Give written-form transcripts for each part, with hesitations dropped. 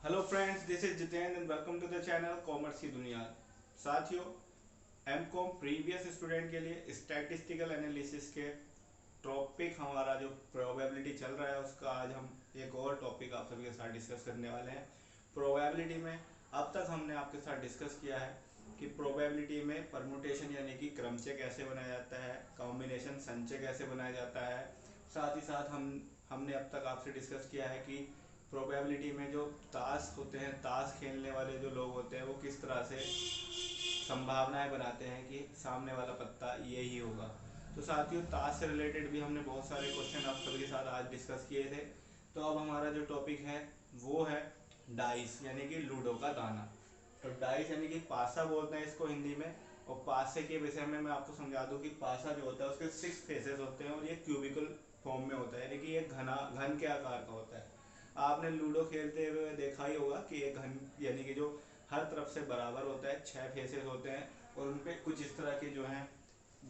Hello friends, this is Jitendra and welcome to the channel commerce की दुनिया। साथियों, MCom previous student के लिए स्टैटिस्टिकल एनालिसिस के टॉपिक हमारा जो प्रोबेबिलिटी चल रहा है उसका आज हम एक और टॉपिक आप सभी के साथ डिस्कस करने वाले हैं। प्रोबेबिलिटी में अब तक हमने आपके साथ डिस्कस किया है कि प्रोबेबिलिटी में परमुटेशन यानी कि क्रमचय कैसे बनाया जाता है, कॉम्बिनेशन संचय कैसे बनाया जाता है। साथ ही साथ हमने अब तक आपसे डिस्कस किया है कि प्रोबेबिलिटी में जो ताश होते हैं, ताश खेलने वाले जो लोग होते हैं वो किस तरह से संभावनाएं बनाते हैं कि सामने वाला पत्ता यही होगा। तो साथियों, ताश से रिलेटेड भी हमने बहुत सारे क्वेश्चन आप सभी के साथ आज डिस्कस किए थे। तो अब हमारा जो टॉपिक है वो है डाइस यानी कि लूडो का दाना। तो डाइस यानी कि पासा बोलते हैं इसको हिंदी में। और पासे के विषय में मैं आपको समझा दूं कि पासा जो होता है उसके 6 फेसेस होते हैं और ये क्यूबिकल फॉर्म में होता है, यानी कि ये घन के आकार का होता है। आपने लूडो खेलते हुए देखा ही होगा कि एक घन यानी कि जो हर तरफ से बराबर होता है, 6 फेसेस होते हैं और उन पे कुछ इस तरह के जो हैं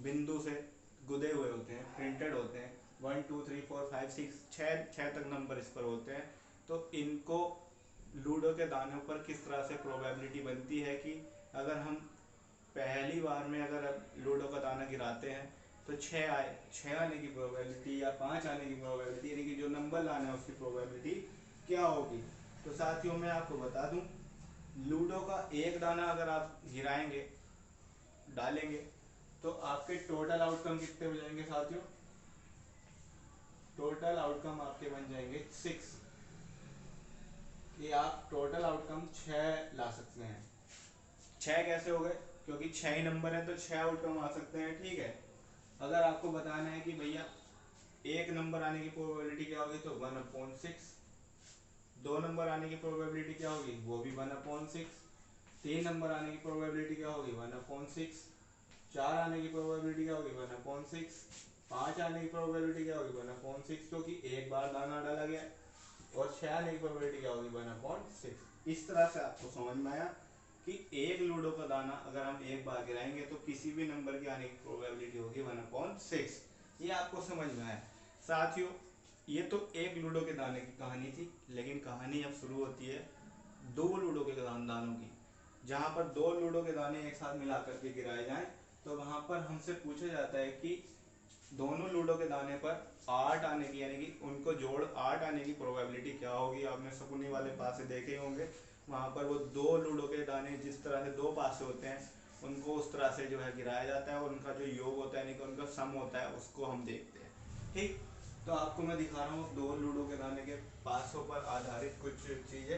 बिंदु से गुदे हुए होते हैं, प्रिंटेड होते हैं। 1 2 3 4 5 6 छः छः तक नंबर इस पर होते हैं। तो इनको लूडो के दानों पर किस तरह से प्रोबेबिलिटी बनती है कि अगर हम पहली बार में अगर लूडो का दाना गिराते हैं तो 6 आने की प्रोबेबिलिटी या 5 आने की प्रोबेबिलिटी यानी कि जो नंबर लाना है उसकी प्रोबेबिलिटी क्या होगी। तो साथियों, मैं आपको बता दूं, लूडो का एक दाना अगर आप गिराएंगे, डालेंगे, तो आपके टोटल आउटकम कितने हो जाएंगे साथियों? टोटल आउटकम आपके बन जाएंगे 6। कि आप टोटल आउटकम 6 ला सकते हैं। 6 कैसे हो गए? क्योंकि 6 ही नंबर है तो 6 आउटकम आ सकते हैं, ठीक है। अगर आपको बताना है कि भैया एक नंबर आने की प्रोबेबिलिटी क्या होगी तो 1/6। 2 नंबर आने की प्रोबेबिलिटी क्या होगी? वो भी 1/6। 3 नंबर आने की प्रोबेबिलिटी क्या होगी? 1/6। 4 आने की प्रोबेबिलिटी क्या होगी? 1/6। 5 आने की प्रोबेबिलिटी क्या होगी? 1/6, क्योंकि एक बार दाना डाला गया। और 6 आने की प्रोबेबिलिटी क्या होगी? 1/6। इस तरह से आपको समझ में आया कि एक लूडो का दाना अगर हम एक बार गिराएंगे तो किसी भी नंबर की आने की प्रोबेबिलिटी होगी 1/6। ये आपको समझ में आया। साथियों, ये तो एक लूडो के दाने की कहानी थी, लेकिन कहानी अब शुरू होती है 2 लूडो के दानों की। जहां पर 2 लूडो के दाने एक साथ मिला करके गिराए जाएं तो वहां पर हमसे पूछा जाता है कि दोनों लूडो के दाने पर 8 आने की यानी कि उनको जोड़ 8 आने की प्रोबेबिलिटी क्या होगी। आपने शकुनी वाले पासे देखे होंगे, वहां पर वो 2 लूडो के दाने जिस तरह से 2 पासे होते हैं उनको उस तरह से जो है गिराया जाता है और उनका जो योग होता है यानी कि उनका सम होता है उसको हम देखते हैं, ठीक। तो आपको मैं दिखा रहा हूँ 2 लूडो के दाने के पासों पर आधारित कुछ चीजें,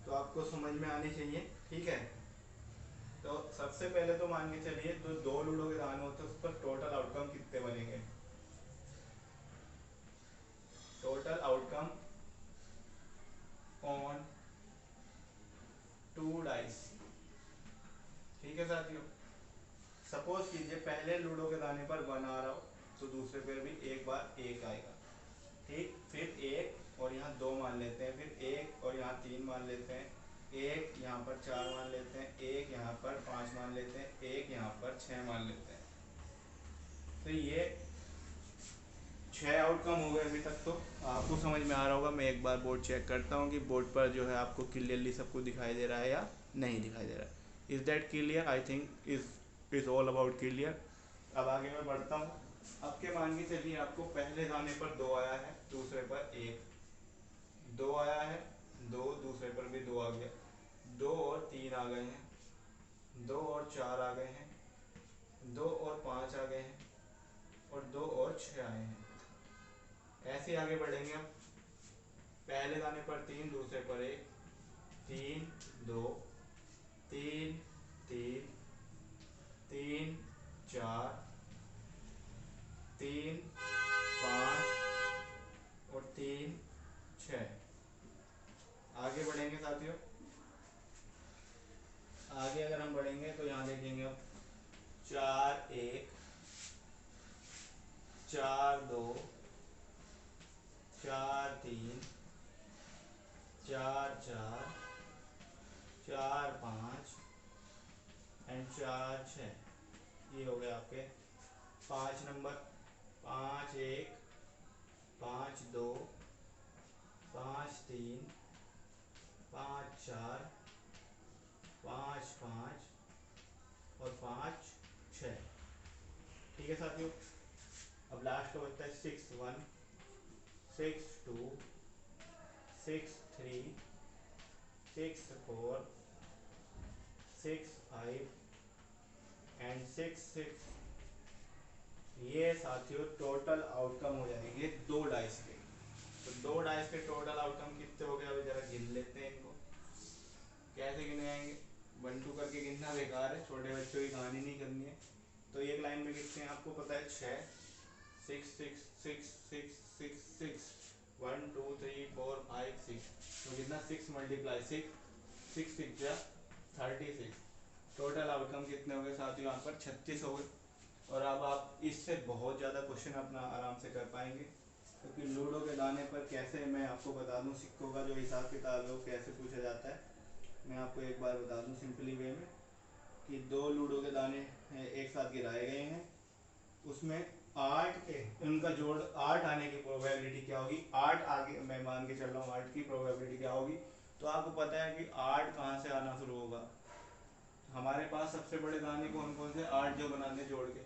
तो आपको समझ में आनी चाहिए, ठीक है। तो सबसे पहले तो मान के चलिए तो 2 लूडो के दाने होते हैं उस पर टोटल आउटकम कितने बनेंगे। टोटल आउटकम ऑन 2 डाइस, ठीक है साथियों। सपोज कीजिए पहले लूडो के दाने पर 1 आ रहा हो तो दूसरे पर भी एक बार 1 आएगा, ठीक। फिर 1 और यहाँ 2 मान लेते हैं, फिर 1 और यहाँ 3 मान लेते हैं, 1 यहाँ पर 4 मान लेते हैं, 1 यहाँ पर 5 मान लेते हैं, 1 यहाँ पर 6 मान लेते हैं। तो ये 6 आउटकम हो गए अभी तक। तो आपको समझ में आ रहा होगा। मैं एक बार बोर्ड चेक करता हूँ कि बोर्ड पर जो है आपको क्लियरली सब कुछ दिखाई दे रहा है या नहीं दिखाई दे रहा है। Is that clear? I think is all about clear. अब आगे मैं बढ़ता हूँ। अब के मान के चलिए आपको पहले दाने पर 2 आया है, दूसरे पर 1। 2 आया है, 2, दूसरे पर भी 2 आ गया। 2 और 3 आ गए हैं, 2 और 4 आ गए हैं, 2 और 5 आ गए हैं और 2 और 6 आए हैं। ऐसे आगे बढ़ेंगे हम। पहले दाने पर 3, दूसरे पर 1, 3 2, 3 3, 3 4, 3 5 और 3 6। आगे बढ़ेंगे साथियों। आगे अगर हम बढ़ेंगे तो यहाँ देखेंगे हम 4 1, 4 2, 4 3, 4 4, 4 5 एंड 4 6। ये हो गए आपके 5 नंबर। 5 1, 5 2, 5 3, 4, 5 5 और 5 6। ठीक है साथियों। अब लास्ट का बचता है 6 1, 6 2, 6 3, 6 4, 6 5 एंड 6 6। ये साथियों टोटल आउटकम हो जाएंगे दो डाइस के। तो दो डाइस के टोटल आउटकम कितने हो गए, अभी जरा गिन लेते हैं इनको। कैसे गिने आएंगे, 1 2 करके गिनना बेकार है, छोटे बच्चों की कहानी नहीं करनी है। तो एक लाइन में गिनते हैं, आपको पता है 6 6 6 6 6 6 6 1 2 3 4 5 6। तो कितना 6 × 6 6 6 जा 36। टोटल आउटकम कितने हो गए साथियों, यहाँ पर 36 हो गए। और अब आप इससे बहुत ज़्यादा क्वेश्चन अपना आराम से कर पाएंगे, क्योंकि लूडो के दाने पर कैसे, मैं आपको बता दूं सिक्कों का जो हिसाब किताब है वो कैसे पूछा जाता है। मैं आपको एक बार बता दूं सिंपली वे में कि दो लूडो के दाने एक साथ गिराए गए हैं, उसमें 8 के उनका जोड़ 8 आने की प्रोबेबिलिटी क्या होगी, 8 आगे मैं मान के चल रहा हूँ 8 की प्रोबेबिलिटी क्या होगी। तो आपको पता है कि 8 कहाँ से आना शुरू होगा। हमारे पास सबसे बड़े दाने कौन कौन से, 8 जो बनाने जोड़ के,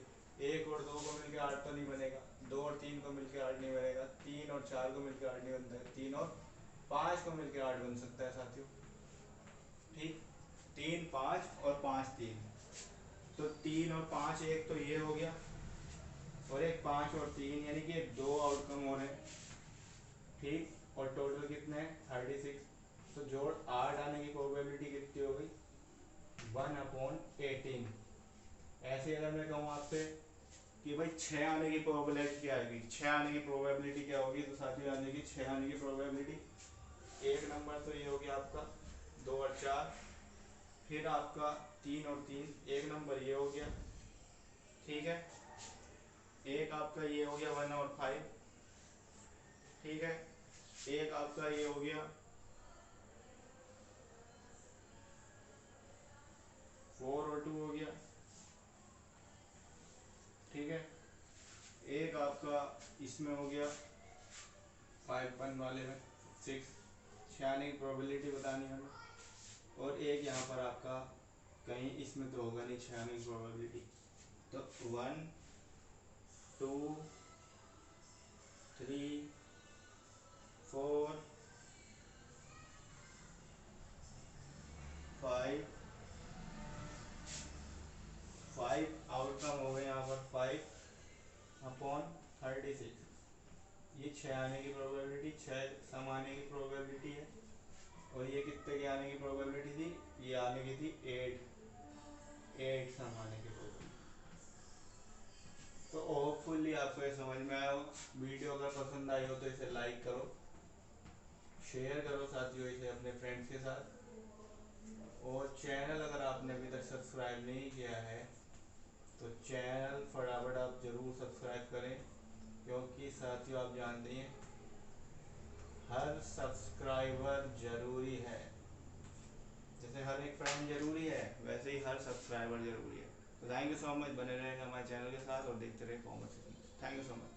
1 और 2 को मिलकर 8 तो नहीं बनेगा, 2 और 3 को मिलकर 8 नहीं बनेगा, 3 और 4 को मिलकर 8 नहीं बनता है, 3 और 5 को मिलकर 8 बन सकता है साथियों। ठीक, 3 5 और 5 3। तो 3 और 5 एक तो ये हो गया, और एक 5 और 3, यानी कि दो आउटकम हो रहे हैं। ठीक, और टोटल कितने हैं 36। तो जोड़ 8 आने की प्रोबेबिलिटी कितनी हो गई, 1/18। ऐसे अगर मैं कहूँ आपसे कि भाई 6 आने की प्रोबेबिलिटी क्या आएगी, 6 आने की प्रोबेबिलिटी क्या होगी, तो साथियों आ जाएगी 6 आने की प्रोबेबिलिटी। एक नंबर तो ये हो गया आपका 2 और 4, फिर आपका 3 और 3, एक नंबर ये हो गया। ठीक है, एक आपका ये हो गया 1 और 5। ठीक है, एक आपका ये हो गया 4 और 2 हो गया। ठीक है, एक आपका इसमें हो गया 5 1 वाले में 6, 6 आने की प्रोबेबिलिटी बतानी है हमें। और एक यहाँ पर आपका कहीं इसमें तो होगा नहीं 6 आने की प्रोबेबिलिटी। तो 1 2 3 4 5 आउटकम हो गए यहाँ पर 5/36। ये 6 आने की प्रोबेबिलिटी, 6 सम आने की प्रोबेबिलिटी है। और ये कितने के आने की प्रोबेबिलिटी थी, ये आने की थी 8 सम आने की प्रोबेबिलिटी। तो होपफुली आपको ये समझ में आया हो। वीडियो अगर पसंद आई हो तो इसे लाइक करो, शेयर करो साथियों इसे अपने फ्रेंड्स के साथ। और चैनल अगर आपने अभी तक सब्सक्राइब नहीं किया है तो चैनल फटाफट आप ज़रूर सब्सक्राइब करें, क्योंकि साथियों आप जानते हैं हर सब्सक्राइबर ज़रूरी है। जैसे हर एक फ्रेंड जरूरी है, वैसे ही हर सब्सक्राइबर जरूरी है। तो थैंक यू सो मच, बने रहेंगे हमारे चैनल के साथ और देखते रहे commerce. Thank you so much.